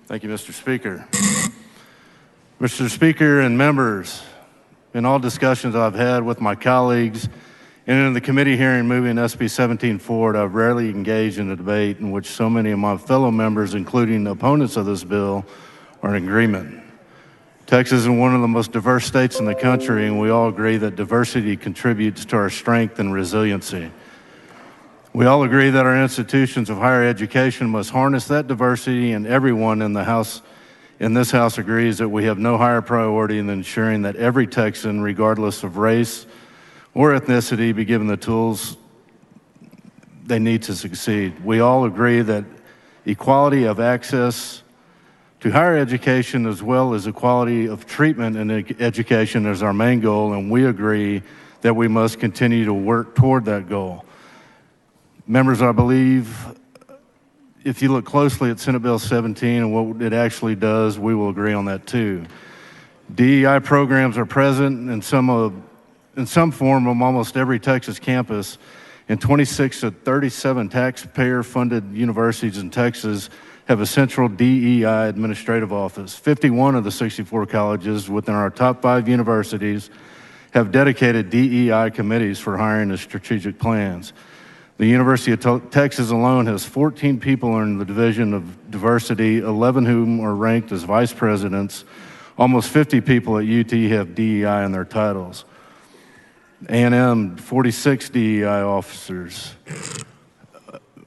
Thank you, Mr. Speaker. Mr. Speaker and members, in all discussions I've had with my colleagues and in the committee hearing moving SB17 forward, I've rarely engaged in a debate in which so many of my fellow members, including opponents of this bill, are in agreement. Texas is one of the most diverse states in the country, and we all agree that diversity contributes to our strength and resiliency. We all agree that our institutions of higher education must harness that diversity, and everyone in this House agrees that we have no higher priority than ensuring that every Texan, regardless of race or ethnicity, be given the tools they need to succeed. We all agree that equality of access to higher education as well as equality of treatment in education is our main goal, and we agree that we must continue to work toward that goal. Members, I believe if you look closely at Senate Bill 17 and what it actually does, we will agree on that too. DEI programs are present in some form on almost every Texas campus, and 26 of 37 taxpayer-funded universities in Texas have a central DEI administrative office. 51 of the 64 colleges within our top 5 universities have dedicated DEI committees for hiring and strategic plans. The University of Texas alone has 14 people in the Division of Diversity, 11 whom are ranked as vice presidents. Almost 50 people at UT have DEI in their titles. A&M, 46 DEI officers.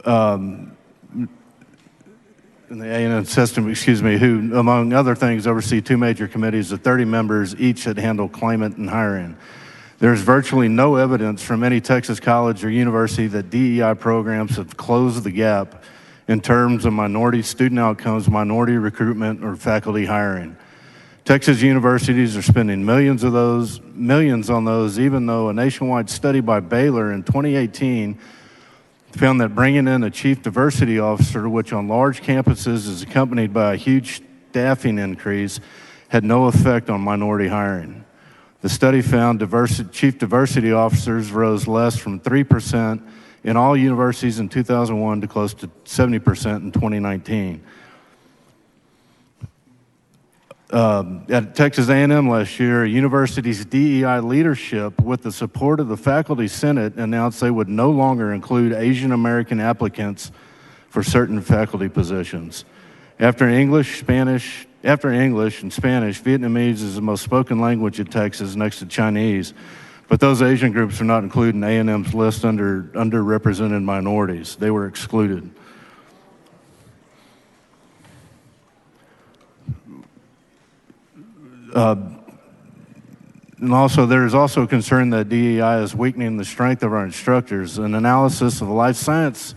In the A&M system, who, among other things, oversee 2 major committees of 30 members, each that handle climate and hiring. There's virtually no evidence from any Texas college or university that DEI programs have closed the gap in terms of minority student outcomes, minority recruitment, or faculty hiring. Texas universities are spending millions on those, even though a nationwide study by Baylor in 2018 found that bringing in a chief diversity officer, which on large campuses is accompanied by a huge staffing increase, had no effect on minority hiring. The study found chief diversity officers rose less from 3% in all universities in 2001 to close to 70% in 2019. At Texas A&M last year, a university's DEI leadership, with the support of the faculty senate, announced they would no longer include Asian American applicants for certain faculty positions. After English and Spanish, Vietnamese is the most spoken language in Texas next to Chinese, but those Asian groups are not included in A&M's list under underrepresented minorities. They were excluded. And also, there is also concern that DEI is weakening the strength of our instructors. An analysis of the life science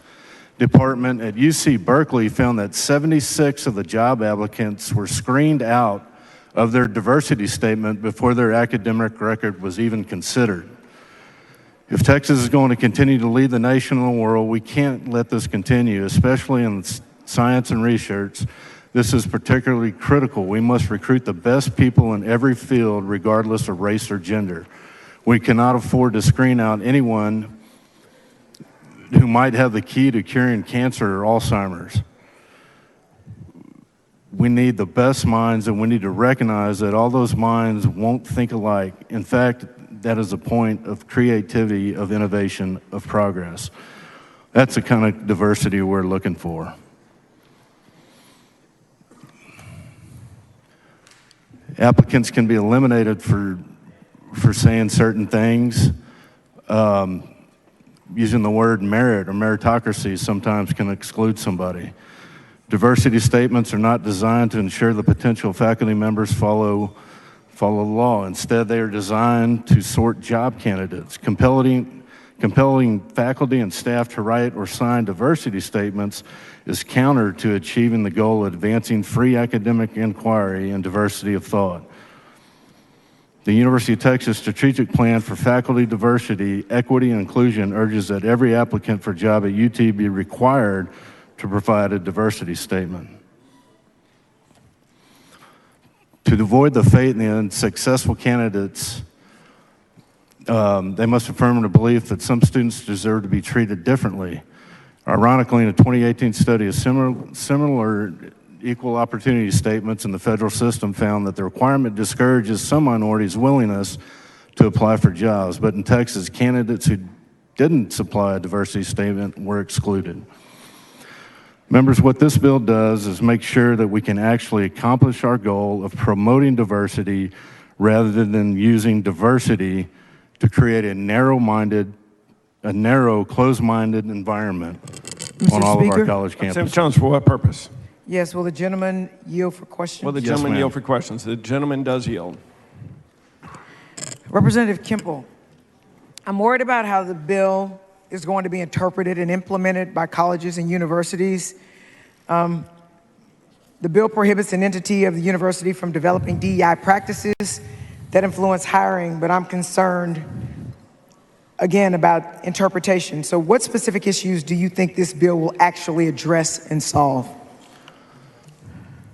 department at UC Berkeley found that 76 of the job applicants were screened out of their diversity statement before their academic record was even considered. If Texas is going to continue to lead the nation and the world, we can't let this continue, especially in science and research. This is particularly critical. We must recruit the best people in every field, regardless of race or gender. We cannot afford to screen out anyone who might have the key to curing cancer or Alzheimer's. We need the best minds, and we need to recognize that all those minds won't think alike. In fact, that is the point of creativity, of innovation, of progress. That's the kind of diversity we're looking for. Applicants can be eliminated for saying certain things. Using the word merit or meritocracy sometimes can exclude somebody. Diversity statements are not designed to ensure the potential faculty members follow the law. Instead, they are designed to sort job candidates. Compelling faculty and staff to write or sign diversity statements is counter to achieving the goal of advancing free academic inquiry and diversity of thought. The University of Texas Strategic Plan for Faculty Diversity, Equity, and Inclusion urges that every applicant for a job at UT be required to provide a diversity statement. To avoid the fate in the unsuccessful candidates, they must affirm the belief that some students deserve to be treated differently. Ironically, in a 2018 study, a similar equal opportunity statements in the federal system found that the requirement discourages some minorities' willingness to apply for jobs, but in Texas, candidates who didn't supply a diversity statement were excluded. Members, what this bill does is make sure that we can actually accomplish our goal of promoting diversity rather than using diversity to create a narrow, closed-minded environment on all of our college campuses. Senator Jones, for what purpose? Yes, will the gentleman yield for questions? Will the gentleman yield for questions? The gentleman does yield. Representative Kimple, I'm worried about how the bill is going to be interpreted and implemented by colleges and universities. The bill prohibits an entity of the university from developing DEI practices that influence hiring, but I'm concerned, again, about interpretation. So what specific issues do you think this bill will actually address and solve?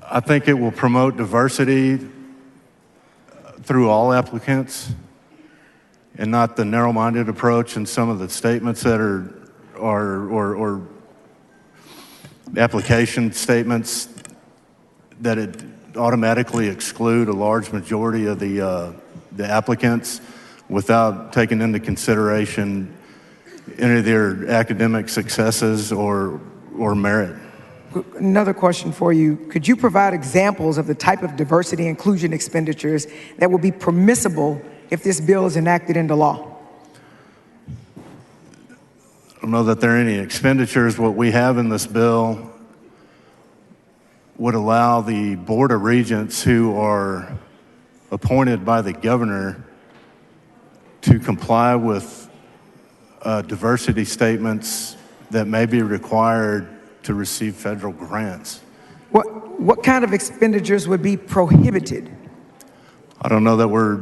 I think it will promote diversity through all applicants and not the narrow-minded approach in some of the statements that are application statements that it automatically exclude a large majority of the applicants without taking into consideration any of their academic successes or merit. Another question for you. Could you provide examples of the type of diversity inclusion expenditures that will be permissible if this bill is enacted into law? I don't know that there are any expenditures. What we have in this bill would allow the Board of Regents who are appointed by the governor to comply with diversity statements that may be required to receive federal grants. What kind of expenditures would be prohibited? I don't know that we're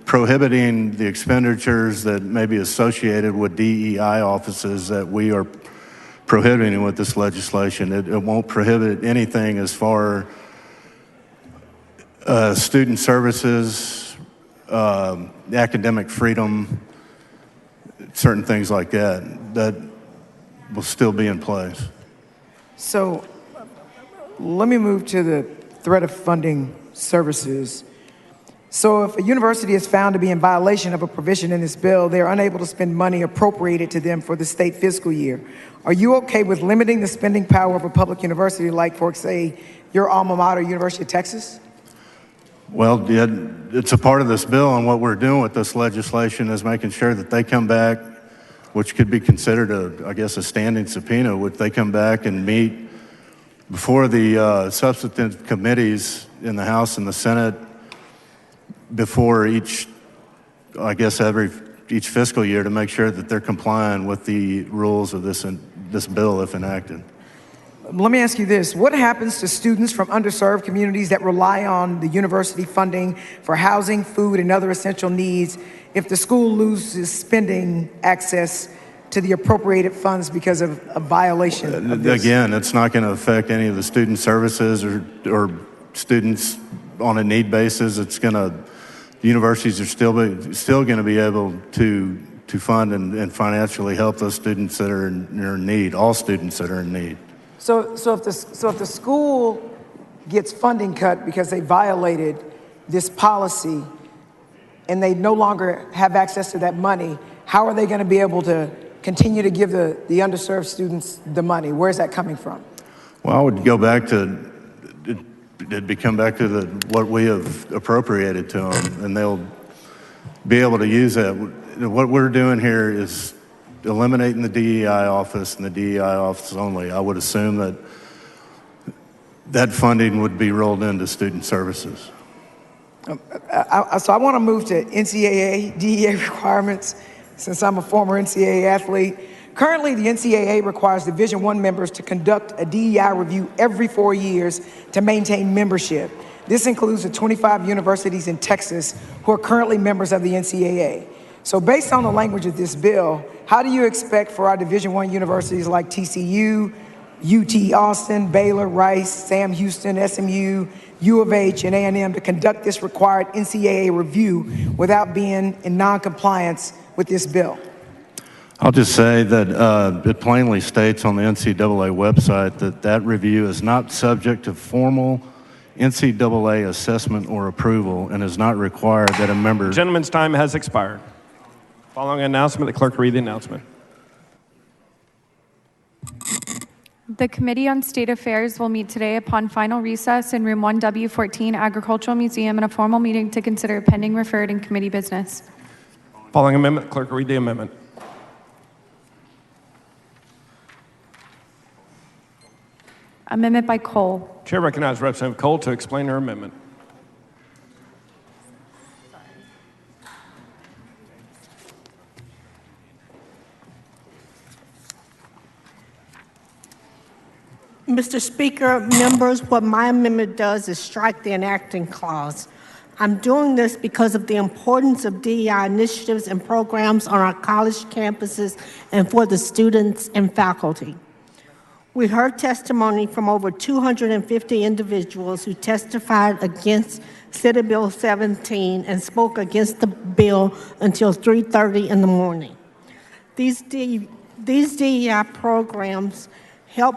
prohibiting the expenditures that may be associated with DEI offices that we are prohibiting with this legislation. It won't prohibit anything as far student services, academic freedom, certain things like that will still be in place. So let me move to the threat of funding services. So if a university is found to be in violation of a provision in this bill, they're unable to spend money appropriated to them for the state fiscal year. Are you okay with limiting the spending power of a public university like, for say, your alma mater, University of Texas? Well, yeah, it's a part of this bill, and what we're doing with this legislation is making sure that they come back, which could be considered a standing subpoena, which they come back and meet before the substantive committees in the House and the Senate before each fiscal year to make sure that they're complying with the rules of this bill if enacted. Let me ask you this. What happens to students from underserved communities that rely on the university funding for housing, food, and other essential needs if the school loses spending access to the appropriated funds because of a violation of this? Again, it's not going to affect any of the student services or students on a need basis. The universities are still going to be able to fund and financially help those students that are in need, all students that are in need. So if the school gets funding cut because they violated this policy and they no longer have access to that money, how are they going to be able to continue to give the underserved students the money? Where's that coming from? Well, I would go back to come back to what we have appropriated to them, and they'll be able to use that. What we're doing here is eliminating the DEI office and the DEI office only. I would assume that funding would be rolled into student services. So I want to move to NCAA DEI requirements, since I'm a former NCAA athlete. Currently, the NCAA requires Division I members to conduct a DEI review every 4 years to maintain membership. This includes the 25 universities in Texas who are currently members of the NCAA. So based on the language of this bill, how do you expect for our Division I universities like TCU, UT Austin, Baylor, Rice, Sam Houston, SMU, U of H, and A&M to conduct this required NCAA review without being in non-compliance with this bill? I'll just say that it plainly states on the NCAA website that that review is not subject to formal NCAA assessment or approval and is not required that a member. Gentleman's time has expired. Following announcement, the clerk will read the announcement. The Committee on State Affairs will meet today upon final recess in room 1W14 Agricultural Museum in a formal meeting to consider pending referred and committee business. Following amendment, the clerk will read the amendment. Amendment by Cole. Chair recognizes Representative Cole to explain her amendment. Mr. Speaker, members, what my amendment does is strike the enacting clause. I'm doing this because of the importance of DEI initiatives and programs on our college campuses and for the students and faculty. We heard testimony from over 250 individuals who testified against Senate Bill 17 and spoke against the bill until 3:30 in the morning. These DEI programs help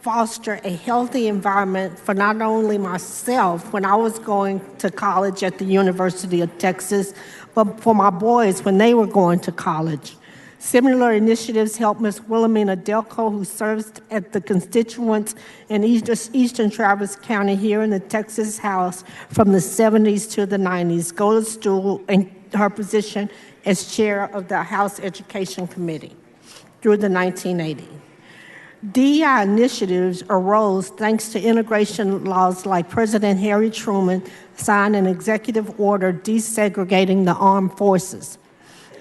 foster a healthy environment for not only myself when I was going to college at the University of Texas, but for my boys when they were going to college. Similar initiatives helped Ms. Wilhelmina Delco, who serves at the constituents in Eastern Travis County here in the Texas House from the 70s to the 90s, go to school in her position as chair of the House Education Committee through the 1980s. DEI initiatives arose thanks to integration laws like President Harry Truman signed an executive order desegregating the armed forces.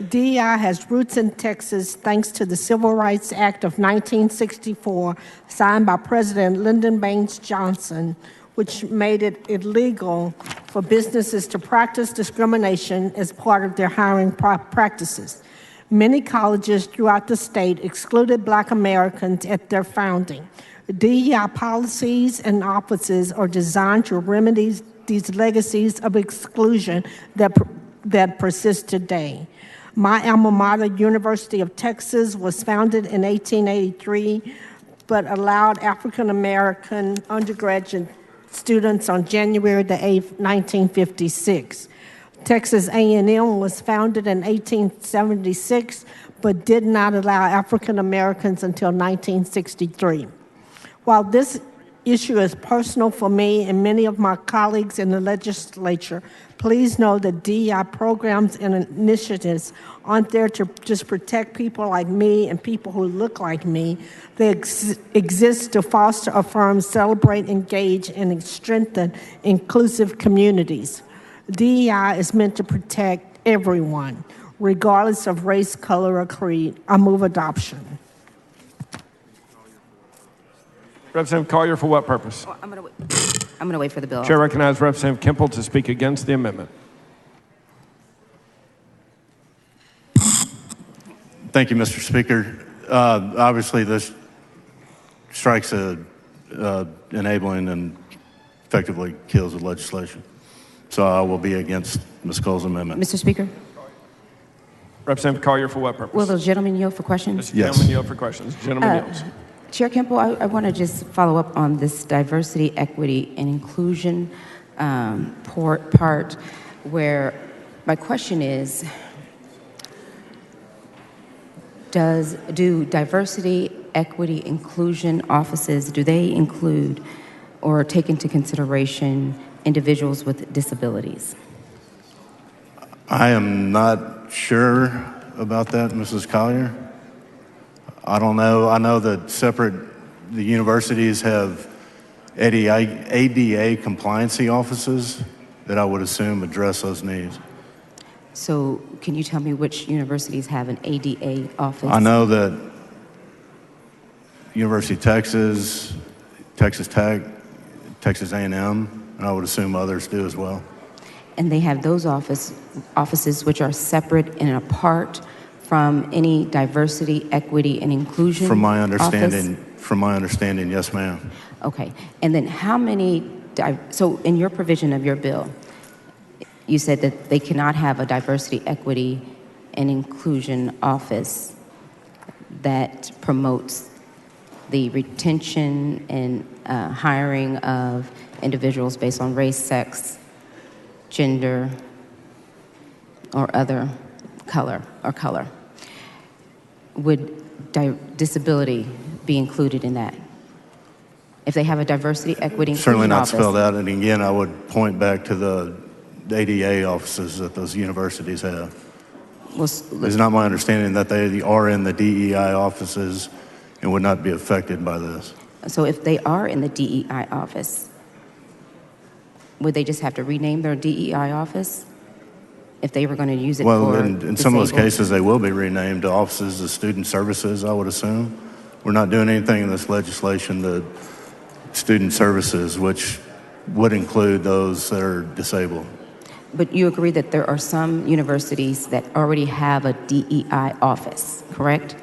DEI has roots in Texas thanks to the Civil Rights Act of 1964 signed by President Lyndon Baines Johnson, which made it illegal for businesses to practice discrimination as part of their hiring practices. Many colleges throughout the state excluded Black Americans at their founding. DEI policies and offices are designed to remedy these legacies of exclusion that persist today. My alma mater, University of Texas, was founded in 1883, but allowed African American undergraduate students on January the 8th, 1956. Texas A&M was founded in 1876, but did not allow African Americans until 1963. While this issue is personal for me and many of my colleagues in the legislature, please know that DEI programs and initiatives aren't there to just protect people like me and people who look like me. They exist to foster, affirm, celebrate, engage, and strengthen inclusive communities. DEI is meant to protect everyone, regardless of race, color, or creed. I move adoption. Representative Collier, for what purpose? I'm going to wait for the bill. Chair recognizes Representative Kemple to speak against the amendment. Thank you, Mr. Speaker. Obviously, this strikes enabling and effectively kills the legislation. So I will be against Ms. Cole's amendment. Mr. Speaker, Representative Collier, for what purpose? will the gentleman yield for questions? Mr. Yes. Gentleman yield for questions. Gentleman yields. Chair Kemple, I want to just follow up on this diversity, equity, and inclusion part where my question is, do diversity, equity, inclusion offices, do they include or take into consideration individuals with disabilities? I am not sure about that, Mrs. Collier. I don't know. I know that the universities have ADA compliancy offices that I would assume address those needs. So can you tell me which universities have an ADA office? I know that University of Texas, Texas Tech, Texas A&M, and I would assume others do as well. And they have those offices which are separate and apart from any diversity, equity, and inclusion From my understanding, office? Yes, ma'am. Okay. And then how many, so in your provision of your bill, you said that they cannot have a diversity, equity, and inclusion office. that promotes the retention and hiring of individuals based on race, sex, gender, or other color. Would disability be included in that? If they have a diversity, equity, inclusion Certainly not office, spelled out, and again, I would point back to the ADA offices that those universities have. well, It's not my understanding that they are in the DEI offices and would not be affected by this. so if they are in the DEI office, would they just have to rename their DEI office if they were going to use it Well, for in some of those disabled? cases, they will be renamed to offices of student services, I would assume. We're not doing anything in this legislation to student services, which would include those that are disabled. But you agree that there are some universities that already have a DEI office, correct?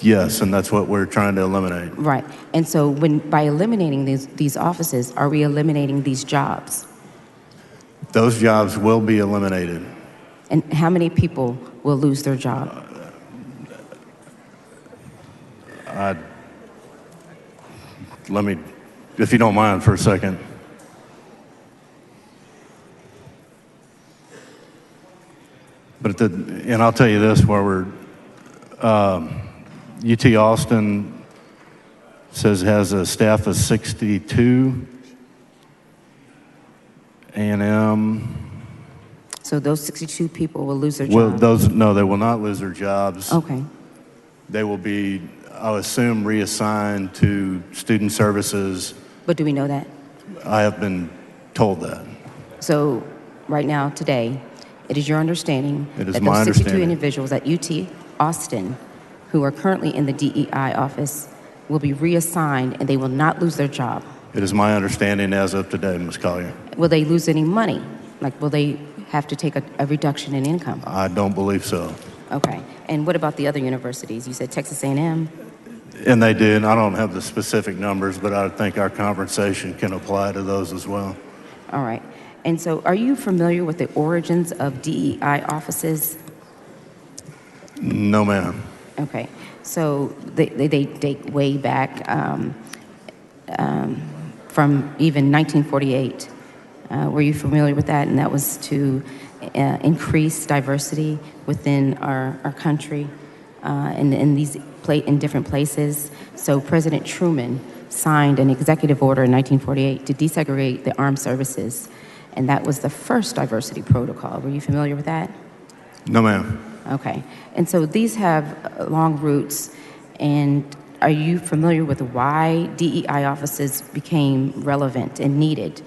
Yes, and that's what we're trying to eliminate. Right. And so by eliminating these offices, are we eliminating these jobs? Those jobs will be eliminated. And how many people will lose their job? Let me, if you don't mind for a second. But and I'll tell you this, where we're, UT Austin says has a staff of 62, A&M, So those 62 people will lose their well, job? no, they will not lose their jobs. Okay. They will be, I would assume, reassigned to student services. But do we know that? I have been told that. So right now, today, it is your understanding It is that my those 62 understanding. individuals at UT Austin who are currently in the DEI office will be reassigned and they will not lose their job. It is my understanding as of today, Ms. Collier. Will they lose any money? Like, will they have to take a reduction in income? I don't believe so. Okay. And what about the other universities? You said Texas A&M. And they did. I don't have the specific numbers, but I think our conversation can apply to those as well. All right. And so are you familiar with the origins of DEI offices? No, ma'am. Okay. So they date way back from even 1948. Were you familiar with that? And that was to increase diversity within our country in different places. So President Truman signed an executive order in 1948 to desegregate the armed services, and that was the first diversity protocol. Were you familiar with that? No, ma'am. Okay. And so these have long roots, and are you familiar with why DEI offices became relevant and needed?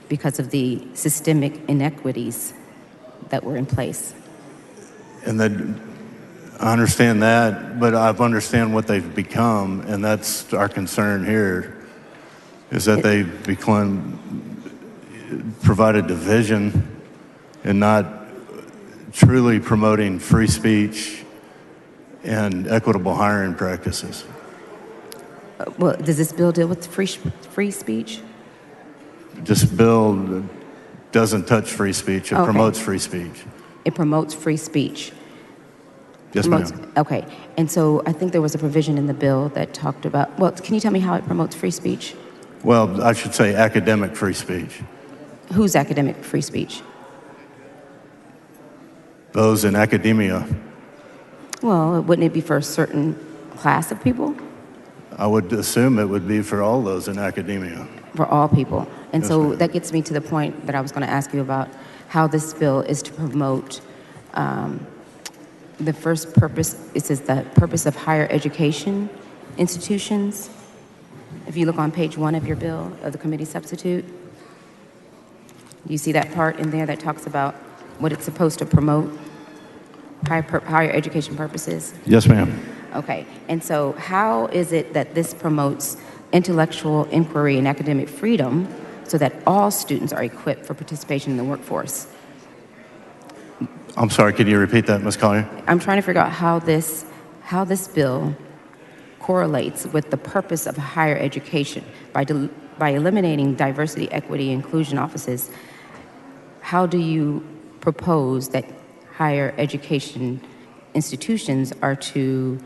Because of the systemic inequities that were in place. And then I understand that, but I understand what they've become, and that's our concern here, is that they've provided division and not truly promoting free speech and equitable hiring practices. Well, does this bill deal with free speech? This bill doesn't touch free speech. It Okay. promotes free speech. It promotes free speech. Yes, ma'am. Okay. And so I think there was a provision in the bill that talked about, well, can you tell me how it promotes free speech? Well, I should say academic free speech. Who's academic free speech? Those in academia. Well, wouldn't it be for a certain class of people? I would assume it would be for all those in academia. For all people. And Yes, so ma'am. that gets me to the point that I was going to ask you about how this bill is to promote the first purpose. It says the purpose of higher education institutions. If you look on page 1 of your bill, of the committee substitute, you see that part in there that talks about what it's supposed to promote, higher education purposes. Yes, ma'am. Okay, and so how is it that this promotes intellectual inquiry and academic freedom so that all students are equipped for participation in the workforce? I'm sorry, can you repeat that, Ms. Collier? I'm trying to figure out how this bill correlates with the purpose of higher education. By eliminating diversity, equity, inclusion offices, how do you propose that higher education institutions are to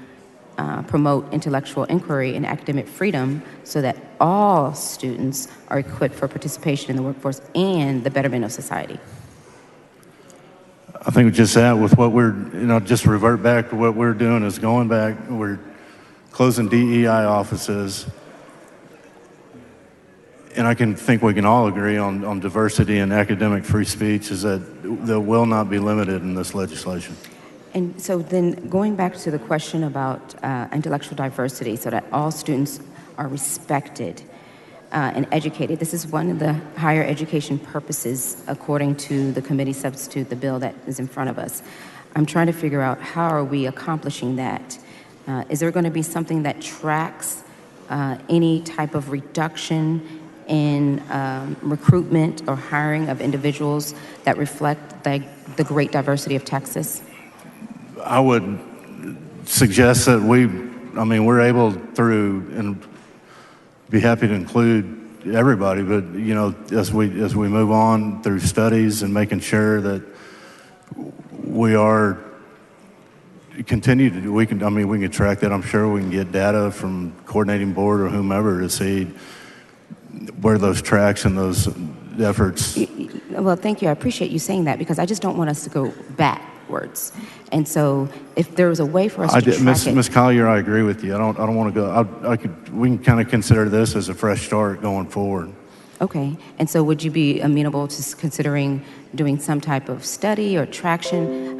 promote intellectual inquiry and academic freedom so that all students are equipped for participation in the workforce and the betterment of society. I think just that with what we're, just revert back to what we're doing is going back, we're closing DEI offices. And I think we can all agree on diversity and academic free speech is that will not be limited in this legislation. And so then going back to the question about intellectual diversity so that all students are respected and educated, this is one of the higher education purposes according to the committee substitute, the bill that is in front of us. I'm trying to figure out how are we accomplishing that? Is there going to be something that tracks any type of reduction in recruitment or hiring of individuals that reflect the great diversity of Texas? I would suggest that we're able through, and be happy to include everybody, but as we move on through studies and making sure that we are continue to do, we can track that. I'm sure we can get data from coordinating board or whomever to see where those tracks and those efforts. Well, thank you. I appreciate you saying that because I just don't want us to go backwards. And so, if there was a way for us to track it, Ms. Collier, I agree with you. I don't want to go. We can kind of consider this as a fresh start going forward. Okay. And so, would you be amenable to considering doing some type of study or tracking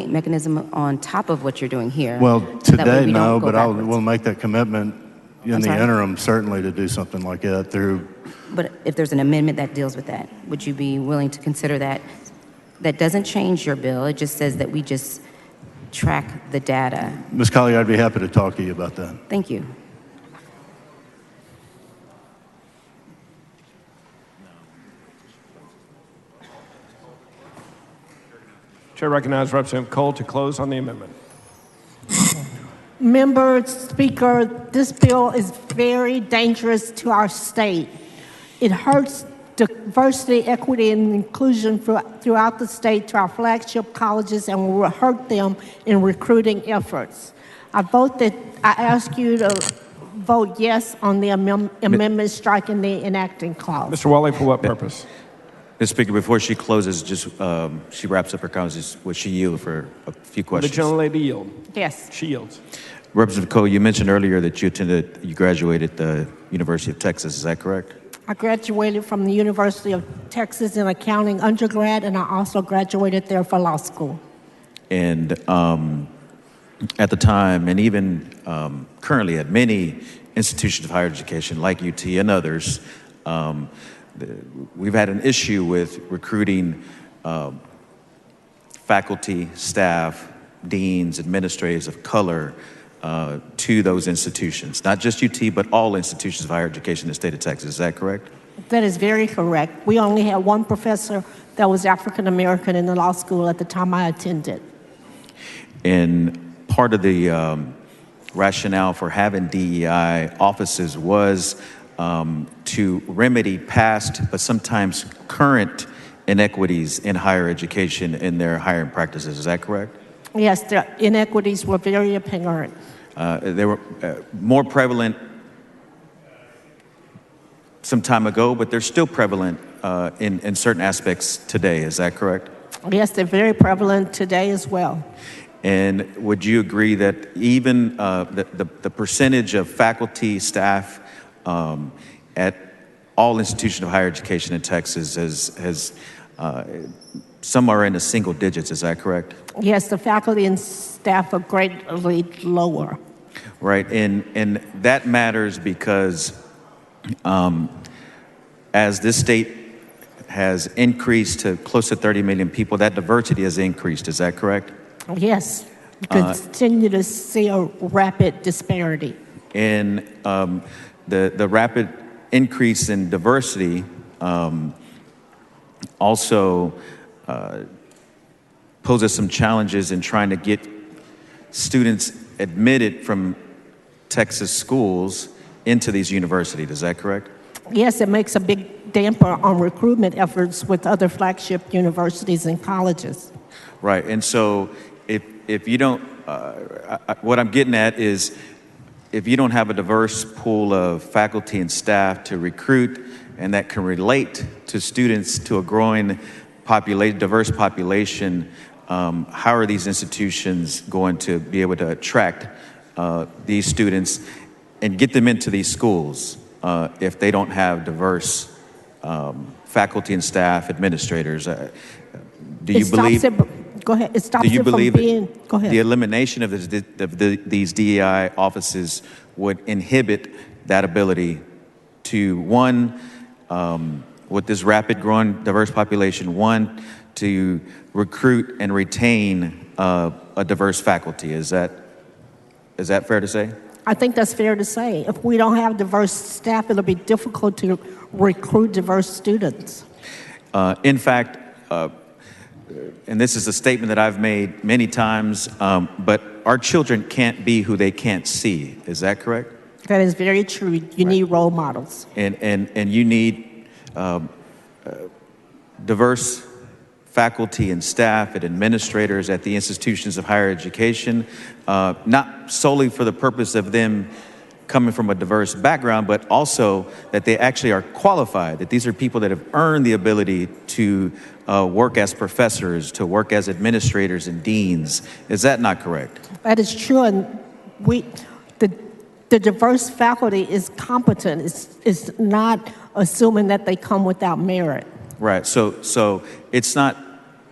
mechanism on top of what you're doing here? Well, so that way today we don't no, go but backwards? we'll make that commitment in I'm the sorry? interim, certainly, to do something like that through. But if there's an amendment that deals with that, would you be willing to consider that? That doesn't change your bill. It just says that we just track the data. Ms. Collier, I'd be happy to talk to you about that. Thank you. Chair recognizes Representative Cole to close on the amendment. Member Speaker, this bill is very dangerous to our state. It hurts diversity, equity, and inclusion throughout the state to our flagship colleges and will hurt them in recruiting efforts. I ask you to vote yes on the amendment striking the enacting clause. Mr. Wally, for what purpose? Mr. Speaker, before she closes, she wraps up her comments, would she yield for a few The questions? gentlelady yield. Yes. She yields. Representative Cole, you mentioned earlier that you graduated the University of Texas, is that correct? I graduated from the University of Texas in accounting undergrad, and I also graduated there for law school. And at the time, and even currently at many institutions of higher education like UT and others, we've had an issue with recruiting faculty, staff, deans, administrators of color to those institutions, not just UT, but all institutions of higher education in the state of Texas. Is that correct? That is very correct. We only had one professor that was African American in the law school at the time I attended. And part of the rationale for having DEI offices was to remedy past, but sometimes current inequities in higher education in their hiring practices. Is that correct? Yes, the inequities were very apparent. They were more prevalent some time ago, but they're still prevalent in certain aspects today. Is that correct? Yes, they're very prevalent today as well. And would you agree that even the percentage of faculty, staff at all institutions of higher education in Texas has some are in the single digits, is that correct? Yes, the faculty and staff are greatly lower. Right, and that matters because as this state has increased to close to 30 million people, that diversity has increased, is that correct? Yes, we continue to see a rapid disparity. And the rapid increase in diversity also poses some challenges in trying to get students admitted from Texas schools into these universities. Is that correct? Yes, it makes a big damper on recruitment efforts with other flagship universities and colleges. Right. And so if you don't what I'm getting at is if you don't have a diverse pool of faculty and staff to recruit and that can relate to students to a growing diverse population, how are these institutions going to be able to attract these students and get them into these schools if they don't have diverse faculty and staff, administrators? Do you believe? Go ahead. It stops Do you it from believe being. Go the ahead. elimination of these DEI offices would inhibit that ability to, one, with this rapid growing diverse population, one, to recruit and retain a diverse faculty? Is that fair to say? I think that's fair to say. If we don't have diverse staff, it'll be difficult to recruit diverse students. In fact, and this is a statement that I've made many times, but our children can't be who they can't see. Is that correct? That is very true. You need role models. And you need diverse faculty and staff and administrators at the institutions of higher education, not solely for the purpose of them coming from a diverse background, but also that they actually are qualified, that these are people that have earned the ability to work as professors, to work as administrators and deans. Is that not correct? That is true, and the diverse faculty is competent. It's not assuming that they come without merit. Right. So it's not.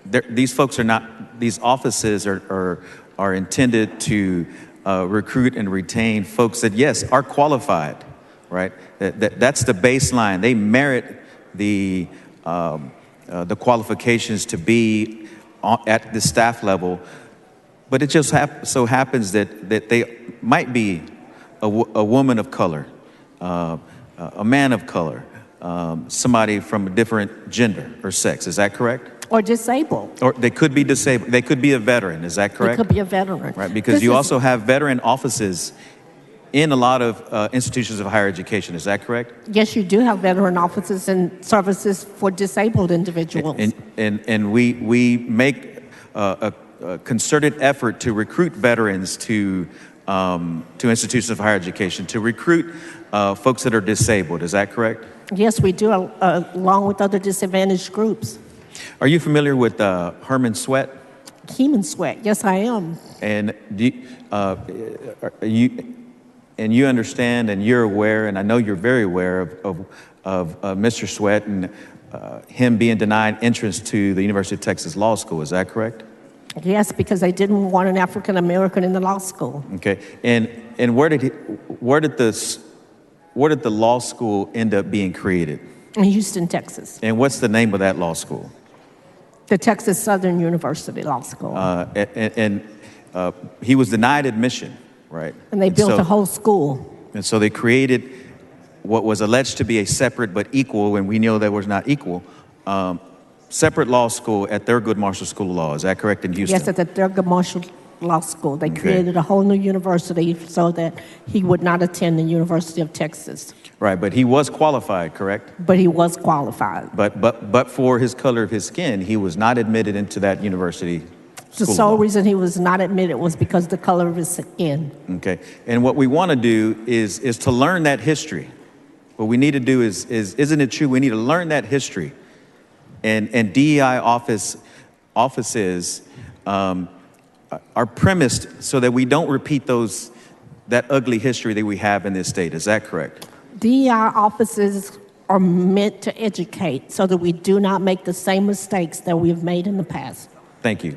These folks are not. These offices are intended to recruit and retain folks that, yes, are qualified. Right. That's the baseline. They merit the qualifications to be at the staff level, but it just so happens that they might be a woman of color, a man of color, somebody from a different gender or sex. Is that correct? Or disabled. Or they could be disabled. They could be a veteran. Is that correct? They could be a veteran. Right, because you also have veteran offices in a lot of institutions of higher education. Is that correct? Yes, you do have veteran offices and services for disabled individuals. And we make a concerted effort to recruit veterans to institutions of higher education, to recruit folks that are disabled. Is that correct? Yes, we do, along with other disadvantaged groups. Are you familiar with Herman Sweat? Heman Sweat, yes, I am. And you understand and you're aware, and I know you're very aware of Mr. Sweat and him being denied entrance to the University of Texas Law School. Is that correct? Yes, because they didn't want an African American in the law school. Okay, and where did the law school end up being created? In Houston, Texas. And what's the name of that law school? The Texas Southern University Law School. He was denied admission, right? And they built a whole school. And so they created what was alleged to be a separate but equal, and we know that was not equal, separate law school at Thurgood Marshall School of Law. Is that correct in Houston? Yes, at the Thurgood Marshall Law School. They created a whole new university so that he would not attend the University of Texas. Right, but he was qualified, correct? But he was qualified. But for his color of his skin, he was not admitted into that university. The sole reason he was not admitted was because of the color of his skin. Okay, and what we want to do is to learn that history. What we need to do is isn't it true? We need to learn that history, and DEI offices are premised so that we don't repeat that ugly history that we have in this state. Is that correct? DEI offices are meant to educate so that we do not make the same mistakes that we've made in the past. Thank you.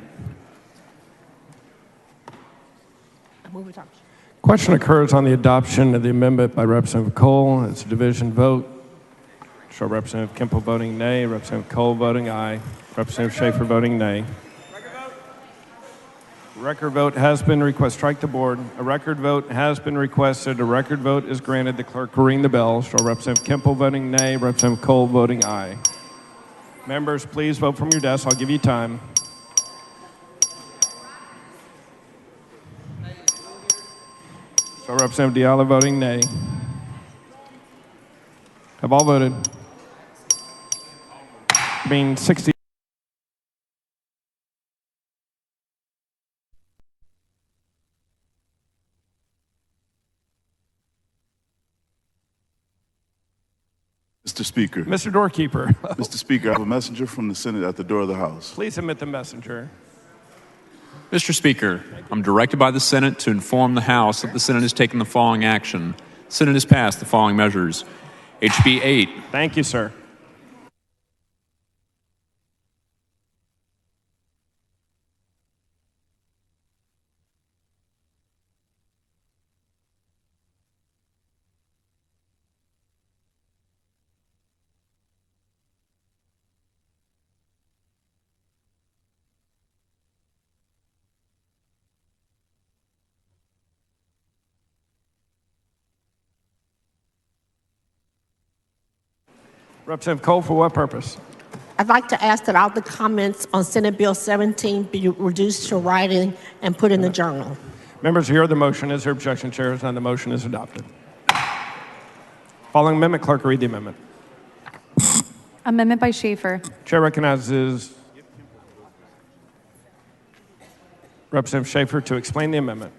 Question occurs on the adoption of the amendment by Representative Cole. It's a division vote. Show Representative Kemple voting nay, Representative Cole voting aye, Representative Schaefer voting nay. Record vote has been requested. Strike the board. A record vote has been requested. A record vote is granted. The clerk will ring the bell. Show Representative Kemple voting nay, Representative Cole voting aye. Members, please vote from your desk. I'll give you time. Show Representative Diallo voting nay. Have all voted? Being 60. Mr. Speaker. Mr. Doorkeeper, Mr. Speaker, I have a messenger from the Senate at the door of the House. please admit the messenger. Mr. Speaker, I'm directed by the Senate to inform the House that the Senate has taken the following action. The Senate has passed the following measures. HB 8. Thank you, sir. Representative Cole, for what purpose? I'd like to ask that all the comments on Senate Bill 17 be reduced to writing and put in the journal. Members hear the motion. Is there objection? Chair is none. The motion is adopted. Following amendment, clerk read the amendment. Amendment by Schaefer. Chair recognizes Representative Schaefer to explain the amendment.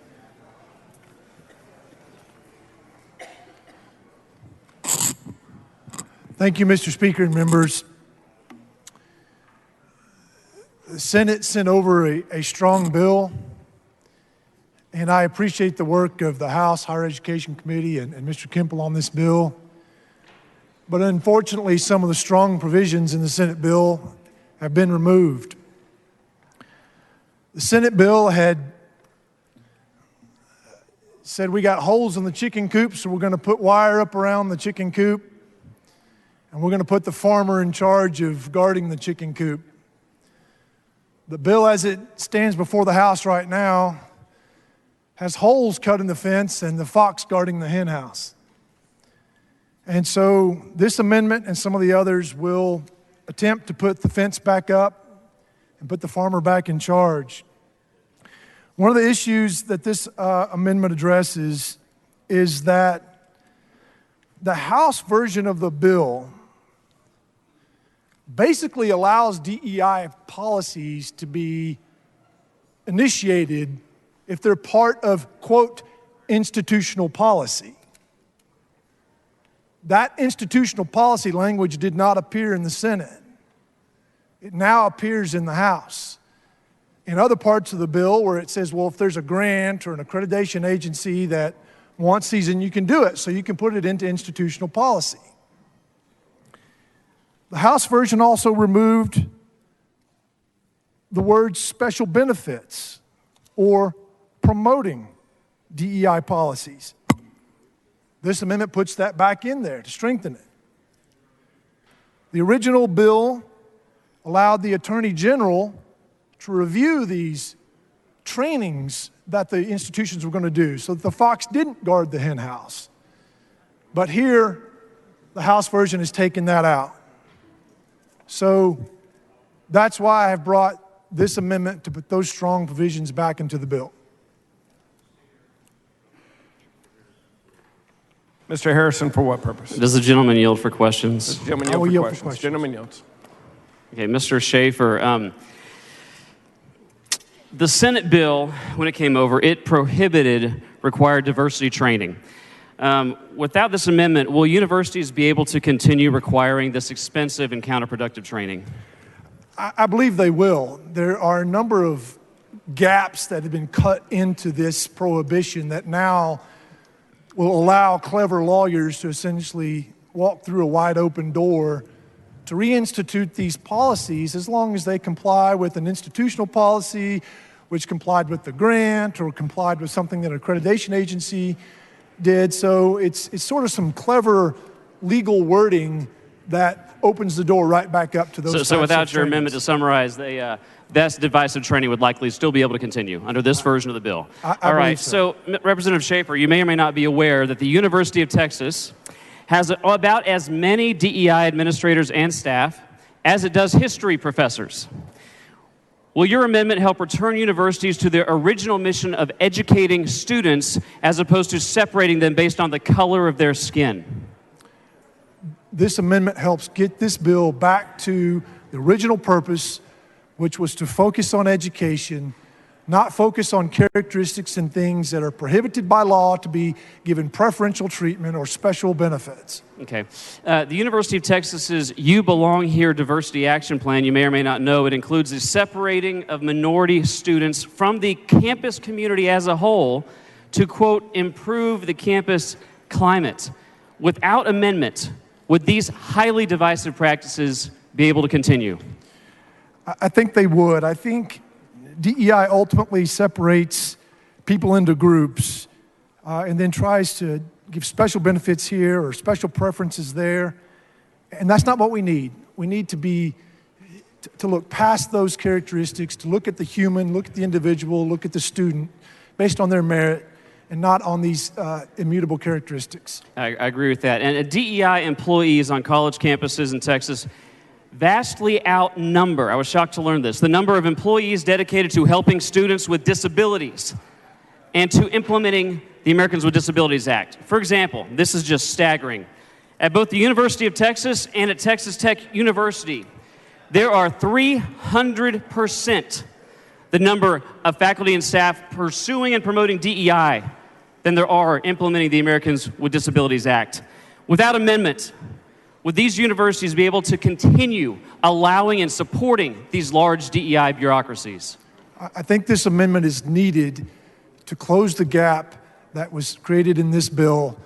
Thank you, Mr. Speaker and members. The Senate sent over a strong bill, and I appreciate the work of the House Higher Education Committee and Mr. Kemple on this bill. But unfortunately, some of the strong provisions in the Senate bill have been removed. The Senate bill had said we got holes in the chicken coop, so we're going to put wire up around the chicken coop. And we're going to put the farmer in charge of guarding the chicken coop. The bill as it stands before the House right now has holes cut in the fence and the fox guarding the hen house. And so this amendment and some of the others will attempt to put the fence back up and put the farmer back in charge. One of the issues that this amendment addresses is that the House version of the bill basically allows DEI policies to be initiated if they're part of, quote, institutional policy. That institutional policy language did not appear in the Senate. It now appears in the House. In other parts of the bill where it says, well, if there's a grant or an accreditation agency that wants these, and you can do it, so you can put it into institutional policy. The House version also removed the words special benefits or promoting DEI policies. This amendment puts that back in there to strengthen it. The original bill allowed the Attorney General to review these trainings that the institutions were going to do so that the fox didn't guard the hen house. But here, the House version has taken that out. So that's why I have brought this amendment to put those strong provisions back into the bill. Mr. Harrison, for what purpose? Does the gentleman yield for questions? Gentleman I will yield yield for for questions. questions. Gentleman yields. Okay, Mr. Schaefer, the Senate bill, when it came over, it prohibited required diversity training. Without this amendment, will universities be able to continue requiring this expensive and counterproductive training? I believe they will. There are a number of gaps that have been cut into this prohibition that now will allow clever lawyers to essentially walk through a wide open door to reinstitute these policies as long as they comply with an institutional policy which complied with the grant or complied with something that an accreditation agency did. So it's sort of some clever legal wording that opens the door right back up to those. So without your trainings. amendment to summarize, that divisive training would likely still be able to continue under this version of the bill. I All right, believe so. Representative Schaefer, you may or may not be aware that the University of Texas has about as many DEI administrators and staff as it does history professors. Will your amendment help return universities to their original mission of educating students as opposed to separating them based on the color of their skin? This amendment helps get this bill back to the original purpose, which was to focus on education, not focus on characteristics and things that are prohibited by law to be given preferential treatment or special benefits. Okay. The University of Texas's You Belong Here Diversity Action Plan, you may or may not know, it includes the separating of minority students from the campus community as a whole to, quote, improve the campus climate. Without amendment, would these highly divisive practices be able to continue? I think they would. I think DEI ultimately separates people into groups and then tries to give special benefits here or special preferences there. And that's not what we need. We need to look past those characteristics, to look at the human, look at the individual, look at the student based on their merit and not on these immutable characteristics. I agree with that. And DEI employees on college campuses in Texas vastly outnumber, I was shocked to learn this, the number of employees dedicated to helping students with disabilities and to implementing the Americans with Disabilities Act. For example, this is just staggering. At both the University of Texas and at Texas Tech University, there are 300% the number of faculty and staff pursuing and promoting DEI than there are implementing the Americans with Disabilities Act. Without amendment, would these universities be able to continue allowing and supporting these large DEI bureaucracies? I think this amendment is needed to close the gap that was created in this bill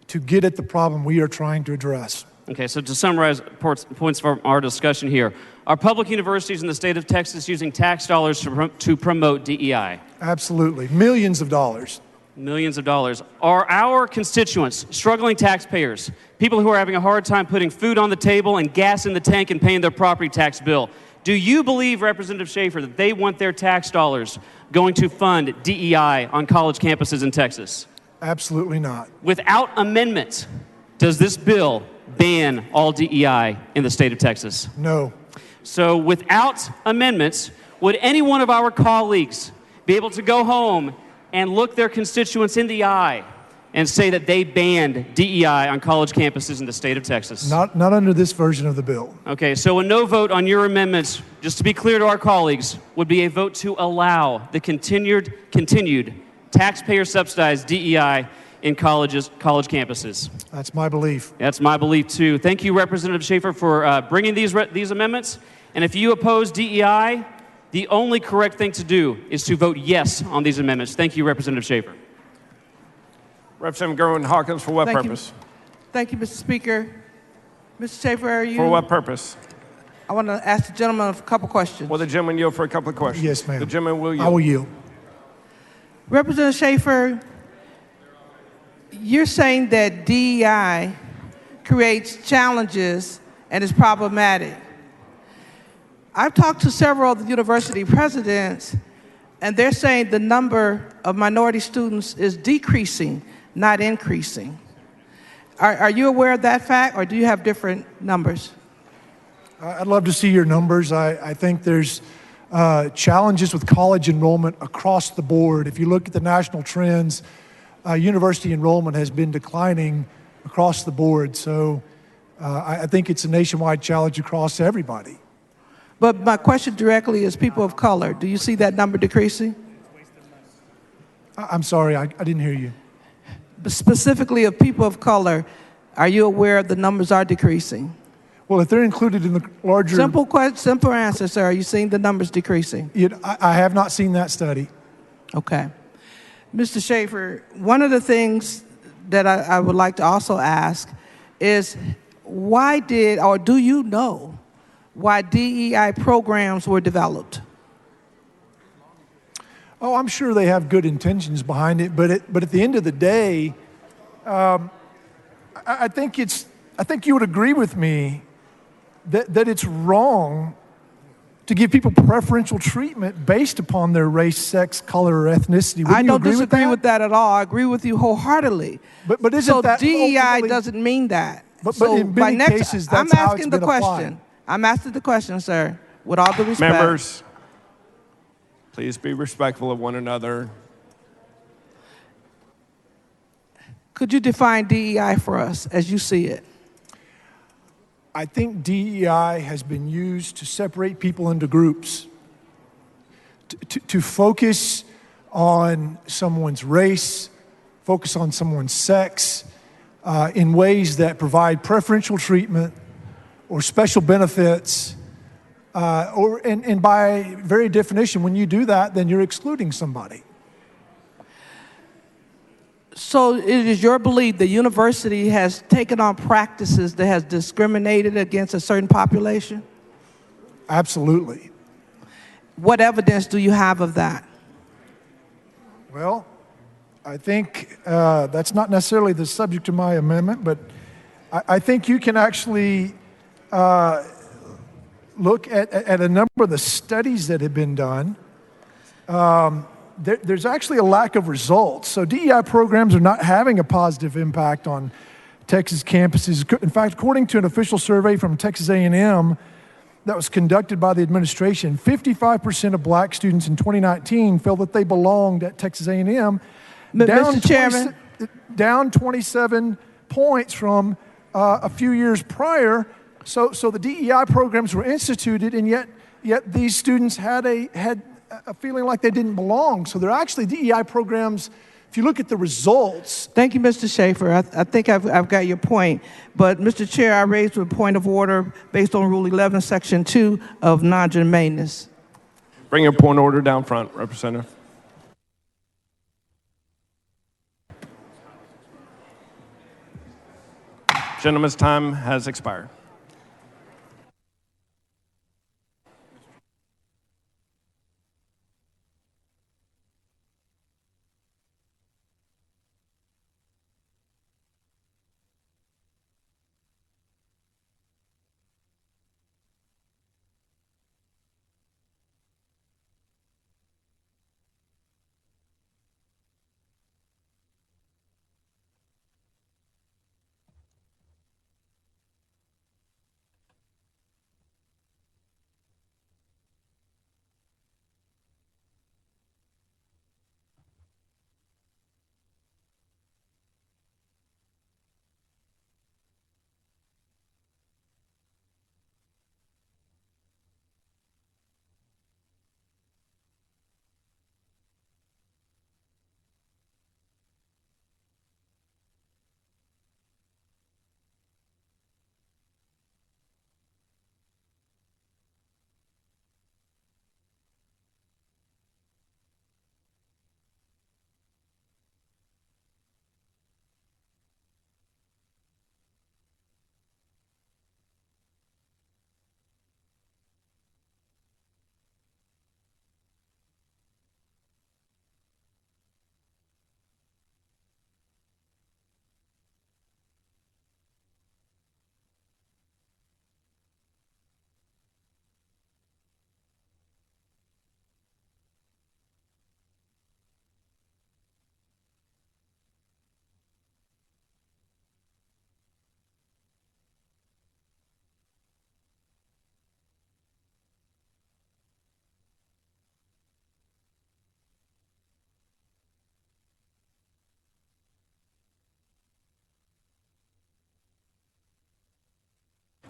to get at the problem we are trying to address. Okay, so to summarize points from our discussion here, are public universities in the state of Texas using tax dollars to promote DEI? Absolutely. Millions of dollars. Millions of dollars. Are our constituents, struggling taxpayers, people who are having a hard time putting food on the table and gas in the tank and paying their property tax bill, do you believe, Representative Schaefer, that they want their tax dollars going to fund DEI on college campuses in Texas? Absolutely not. Without amendment, does this bill ban all DEI in the state of Texas? No. So without amendments, would any one of our colleagues be able to go home and look their constituents in the eye and say that they banned DEI on college campuses in the state of Texas? Not under this version of the bill. Okay, so a no vote on your amendments, just to be clear to our colleagues, would be a vote to allow the continued taxpayer-subsidized DEI in college campuses. That's my belief. That's my belief, too. Thank you, Representative Schaefer, for bringing these amendments. And if you oppose DEI, the only correct thing to do is to vote yes on these amendments. Thank you, Representative Schaefer. Representative Gerwin-Hawkins, for what Thank purpose? Thank you, Mr. Speaker. Mr. Schaefer, are you? For what purpose? I want to ask the gentleman a couple questions. Will the gentleman yield for a couple of questions? Yes, ma'am. The gentleman will yield. I will yield. Representative Schaefer, you're saying that DEI creates challenges and is problematic. I've talked to several of the university presidents, and they're saying the number of minority students is decreasing, not increasing. Are you aware of that fact, or do you have different numbers? I'd love to see your numbers. I think there's challenges with college enrollment across the board. If you look at the national trends, university enrollment has been declining across the board. So I think it's a nationwide challenge across everybody. But my question directly is people of color. Do you see that number decreasing? I'm sorry, I didn't hear you. Specifically of people of color, are you aware the numbers are decreasing? Well, if they're included in the larger... Simple answer, sir. Are you seeing the numbers decreasing? I have not seen that study. Okay. Mr. Schaefer, one of the things that I would like to also ask is why did, or do you know, why DEI programs were developed? Oh, I'm sure they have good intentions behind it, but at the end of the day, I think you would agree with me that it's wrong to give people preferential treatment based upon their race, sex, color, or ethnicity. I don't disagree with that at all. I agree with you wholeheartedly. But isn't so that DEI doesn't mean that. But in many cases, that's how it's been applied. I'm asking the question, sir, with all due respect. Members, please be respectful of one another. Could you define DEI for us as you see it? I think DEI has been used to separate people into groups, to focus on someone's race, focus on someone's sex in ways that provide preferential treatment or special benefits, and by very definition, when you do that, then you're excluding somebody. So it is your belief the university has taken on practices that has discriminated against a certain population? Absolutely. What evidence do you have of that? Well, I think that's not necessarily the subject of my amendment, but I think you can actually look at a number of the studies that have been done. There's actually a lack of results. So DEI programs are not having a positive impact on Texas campuses. In fact, according to an official survey from Texas A&M that was conducted by the administration, 55% of black students in 2019 felt that they belonged at Texas A&M, Mr. Chairman? Down 27 points from a few years prior. So the DEI programs were instituted, and yet these students had a feeling like they didn't belong. So they're actually DEI programs. If you look at the results. Thank you, Mr. Schaefer. I think I've got your point. But, Mr. Chair, I raised a point of order based on Rule 11, Section 2 of non-germaneness. Bring your point of order down front, Representative. Gentleman's time has expired.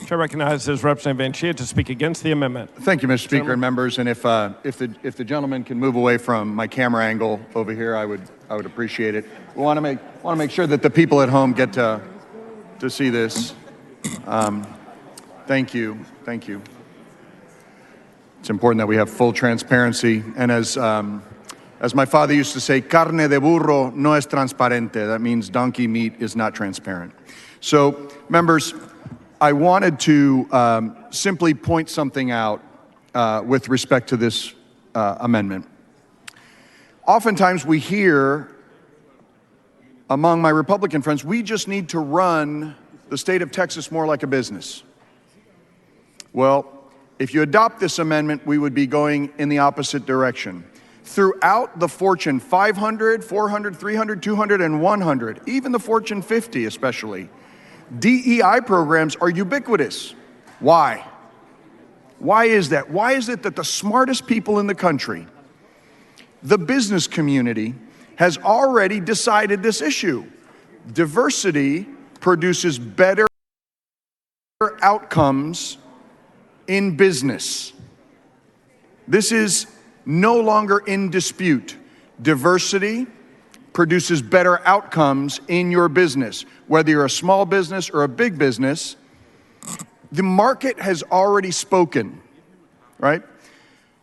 Chair recognizes Representative Vanchia to speak against the amendment. Thank you, Mr. Speaker and members. And if the gentleman can move away from my camera angle over here, I would appreciate it. We want to make sure that the people at home get to see this. Thank you. It's important that we have full transparency. And as my father used to say, carne de burro no es transparente. That means donkey meat is not transparent. So, members, I wanted to simply point something out with respect to this amendment. Oftentimes we hear among my Republican friends, we just need to run the state of Texas more like a business. Well, if you adopt this amendment, we would be going in the opposite direction. Throughout the Fortune 500, 400, 300, 200, and 100, even the Fortune 50 especially, DEI programs are ubiquitous. Why? Why is that? Why is it that the smartest people in the country, the business community, has already decided this issue? Diversity produces better outcomes in business. This is no longer in dispute. Diversity produces better outcomes in your business. Whether you're a small business or a big business, the market has already spoken, right?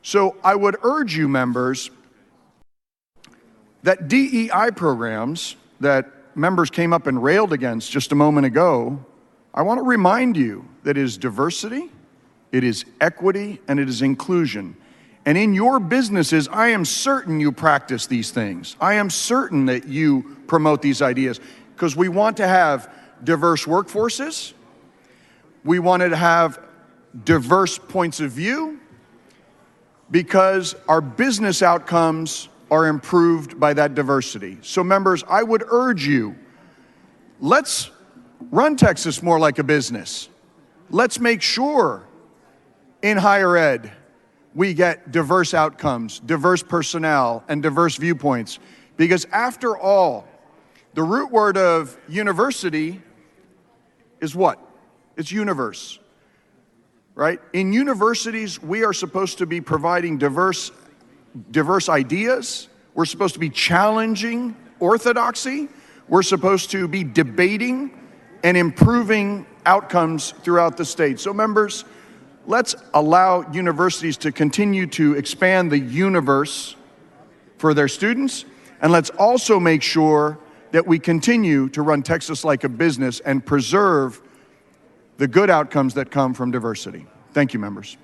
So I would urge you, members, that DEI programs that members came up and railed against just a moment ago, I want to remind you that it is diversity, it is equity, and it is inclusion. And in your businesses, I am certain you practice these things. I am certain that you promote these ideas because we want to have diverse workforces. We wanted to have diverse points of view because our business outcomes are improved by that diversity. So members, I would urge you, let's run Texas more like a business. Let's make sure in higher ed we get diverse outcomes, diverse personnel, and diverse viewpoints. Because after all, the root word of university is what? It's universe, right? In universities, we are supposed to be providing diverse ideas. We're supposed to be challenging orthodoxy. We're supposed to be debating and improving outcomes throughout the state. So members, let's allow universities to continue to expand the universe for their students, and let's also make sure that we continue to run Texas like a business and preserve the good outcomes that come from diversity. Thank you, members.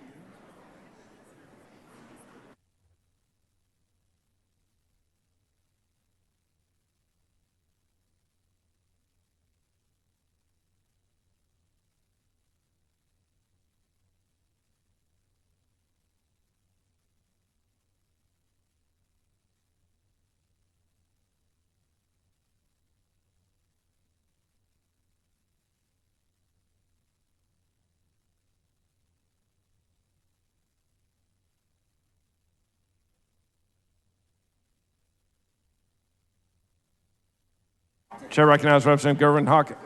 Chair recognizes Representative Gervin Hawk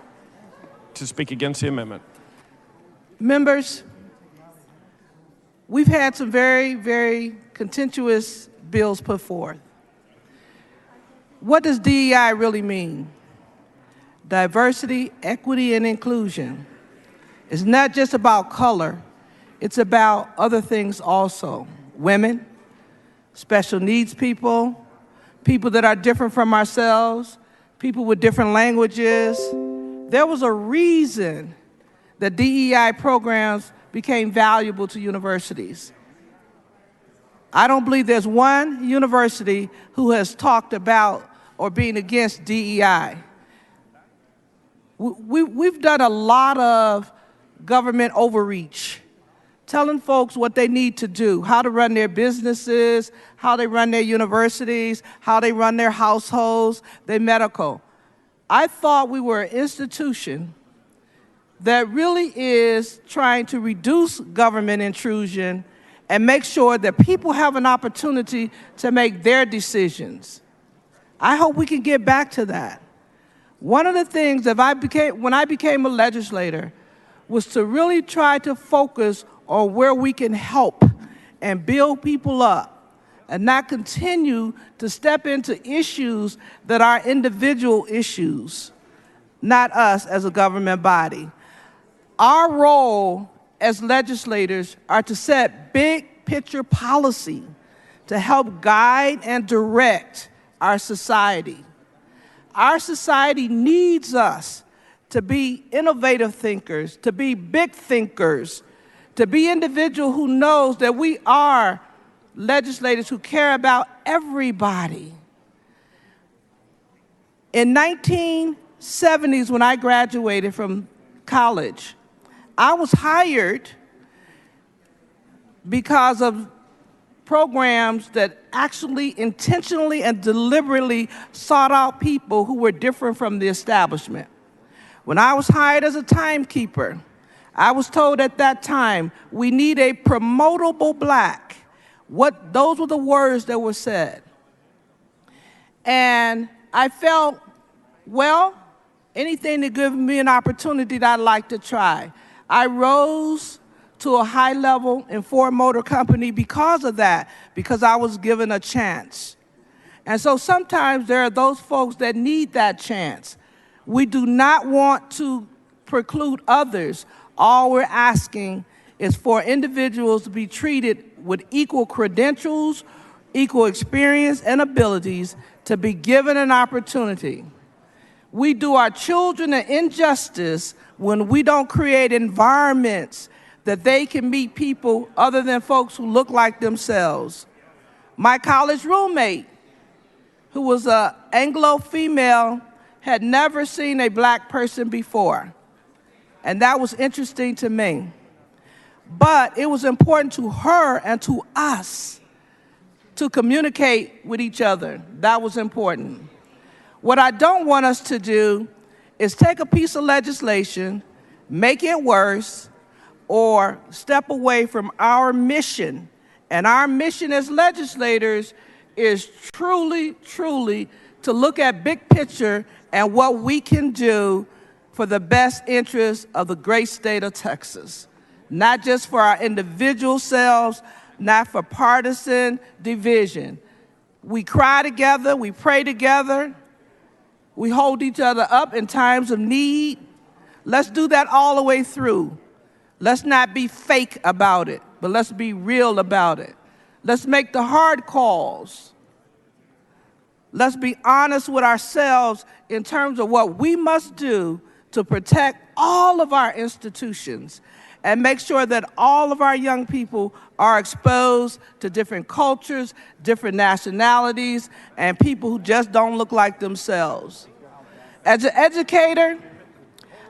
to speak against the amendment. Members, we've had some very, very contentious bills put forth. What does DEI really mean? Diversity, equity, and inclusion. It's not just about color, it's about other things also. Women, special needs people, people that are different from ourselves, people with different languages. There was a reason that DEI programs became valuable to universities. I don't believe there's one university who has talked about or been against DEI. We've done a lot of government overreach, telling folks what they need to do, how to run their businesses, how they run their universities, how they run their households, their medical. I thought we were an institution that really is trying to reduce government intrusion and make sure that people have an opportunity to make their decisions. I hope we can get back to that. One of the things that when I became a legislator was to really try to focus on where we can help and build people up and not continue to step into issues that are individual issues, not us as a government body. Our role as legislators are to set big picture policy to help guide and direct our society. Our society needs us to be innovative thinkers, to be big thinkers, to be individuals who knows that we are legislators who care about everybody. In 1970s, when I graduated from college, I was hired because of programs that actually intentionally and deliberately sought out people who were different from the establishment. When I was hired as a timekeeper, I was told at that time, we need a promotable black. Those were the words that were said. And I felt, well, anything to give me an opportunity that I'd like to try. I rose to a high-level in Ford Motor Company because of that, because I was given a chance. And so sometimes there are those folks that need that chance. We do not want to preclude others. All we're asking is for individuals to be treated with equal credentials, equal experience and abilities, to be given an opportunity. We do our children an injustice when we don't create environments that they can meet people other than folks who look like themselves. My college roommate, who was an Anglo female, had never seen a black person before. And that was interesting to me. But it was important to her and to us to communicate with each other. That was important. What I don't want us to do is take a piece of legislation, make it worse, or step away from our mission. And our mission as legislators is truly, truly to look at big picture and what we can do for the best interest of the great state of Texas. Not just for our individual selves, not for partisan division. We cry together, we pray together, we hold each other up in times of need. Let's do that all the way through. Let's not be fake about it, but let's be real about it. Let's make the hard calls. Let's be honest with ourselves in terms of what we must do to protect all of our institutions and make sure that all of our young people are exposed to different cultures, different nationalities, and people who just don't look like themselves. As an educator,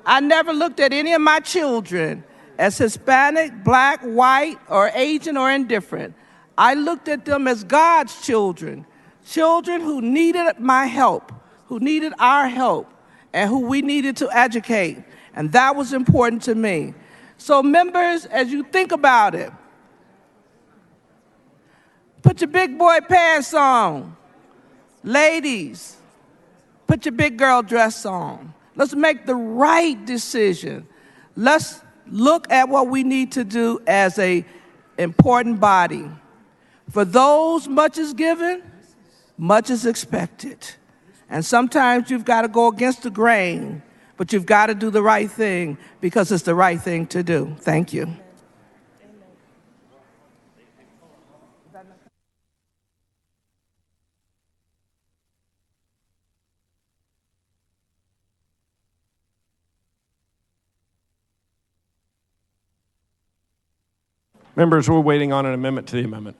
I never looked at any of my children as Hispanic, black, white, or Asian, or indifferent. I looked at them as God's children, children who needed my help, who needed our help, and who we needed to educate. And that was important to me. So members, as you think about it, put your big boy pants on. Ladies, put your big girl dress on. Let's make the right decision. Let's look at what we need to do as an important body. For those much is given, much is expected. And sometimes you've got to go against the grain, but you've got to do the right thing because it's the right thing to do. Thank you. Members, we're waiting on an amendment to the amendment.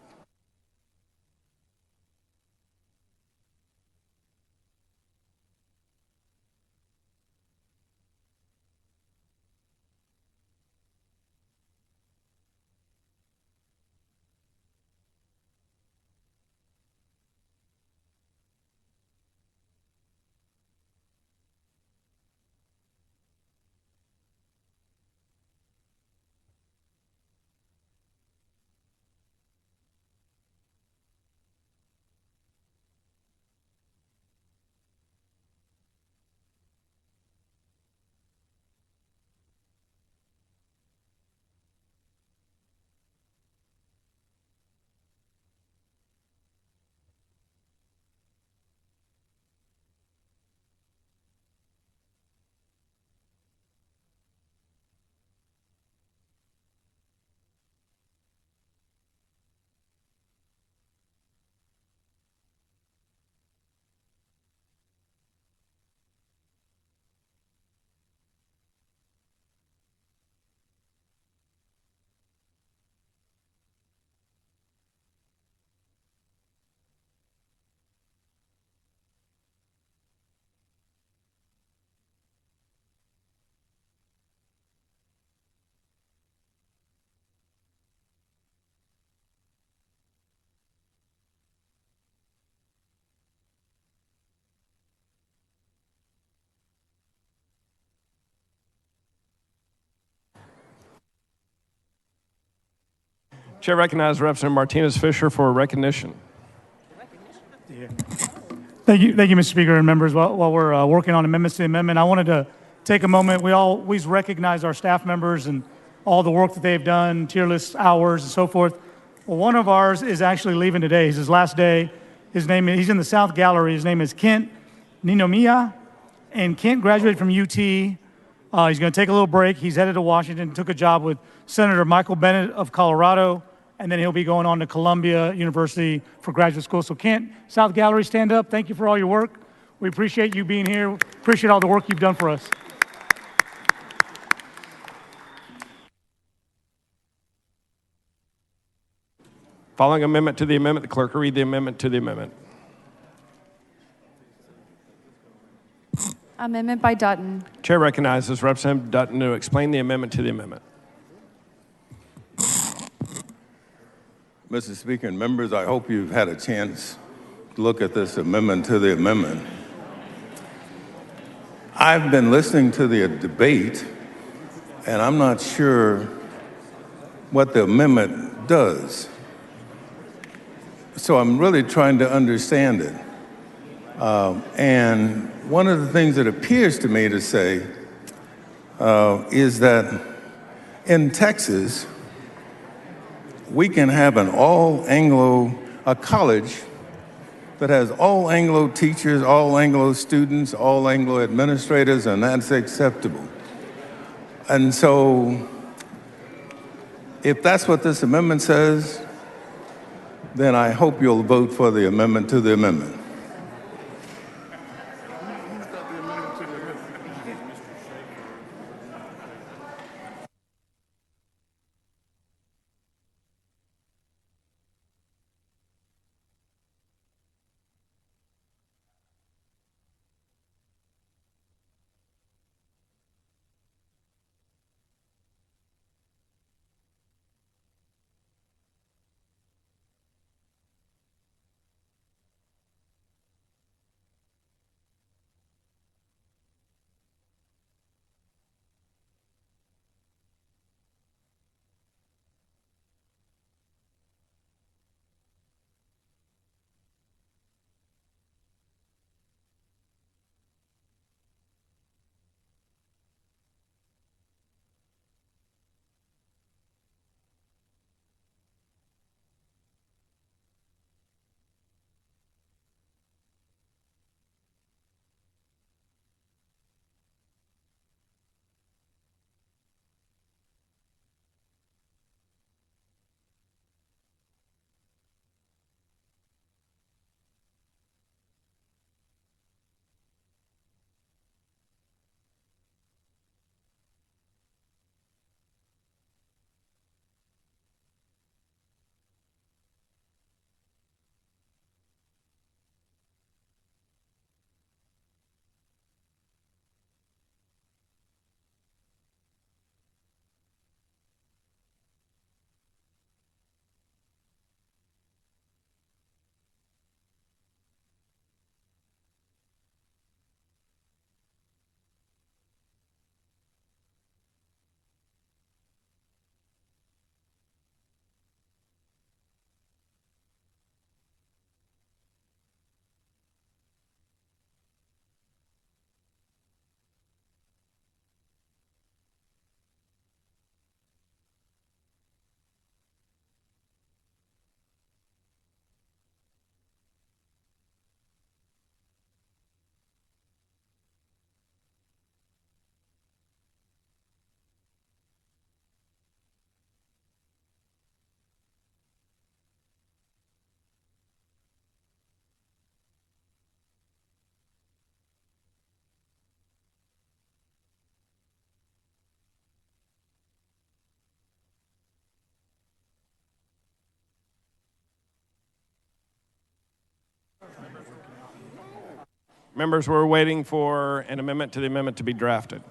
Chair recognizes Representative Martinez Fisher for recognition. Thank you, Mr. Speaker and members. While we're working on amendments to the amendment, I wanted to take a moment. We always recognize our staff members and all the work that they've done, tier list hours and so forth. Well, one of ours is actually leaving today. It's his last day. He's in the South Gallery. His name is Kent Ninomiya, and Kent graduated from UT. He's going to take a little break. He's headed to Washington, took a job with Senator Michael Bennet of Colorado, and then he'll be going on to Columbia University for graduate school. So Kent, South Gallery, stand up. Thank you for all your work. We appreciate you being here. Appreciate all the work you've done for us. Following amendment to the amendment, the clerk will read the amendment to the amendment. Amendment by Dutton. Chair recognizes Representative Dutton to explain the amendment to the amendment. Mr. Speaker and members, I hope you've had a chance to look at this amendment to the amendment. I've been listening to the debate, and I'm not sure what the amendment does. So I'm really trying to understand it. And one of the things that appears to me to say is that in Texas, we can have a college that has all Anglo teachers, all Anglo students, all Anglo administrators, and that's acceptable. And so if that's what this amendment says, then I hope you'll vote for the amendment to the amendment. Members, we're waiting for an amendment to the amendment to be drafted.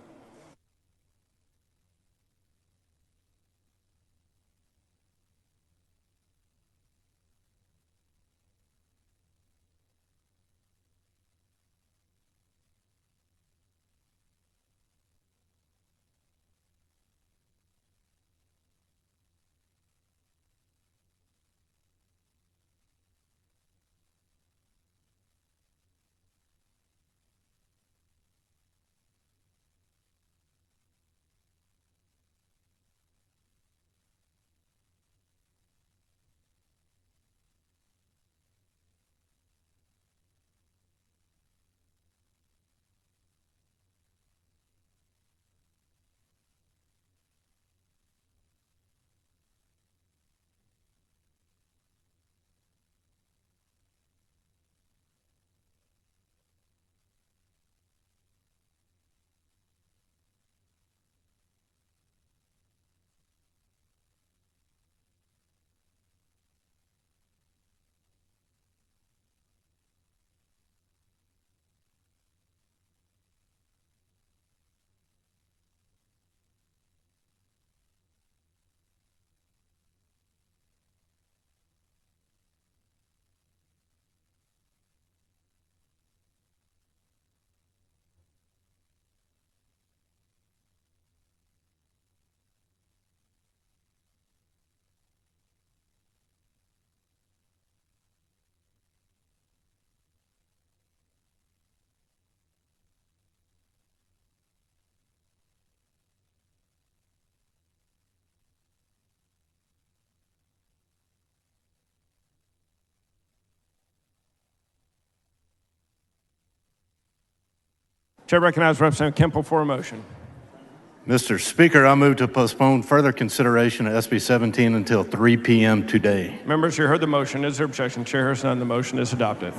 Chair recognizes Representative Kemple for a motion. Mr. Speaker, I move to postpone further consideration of SB 17 until 3 p.m. today. Members, you heard the motion. Is there objection? Chair has none. The motion is adopted.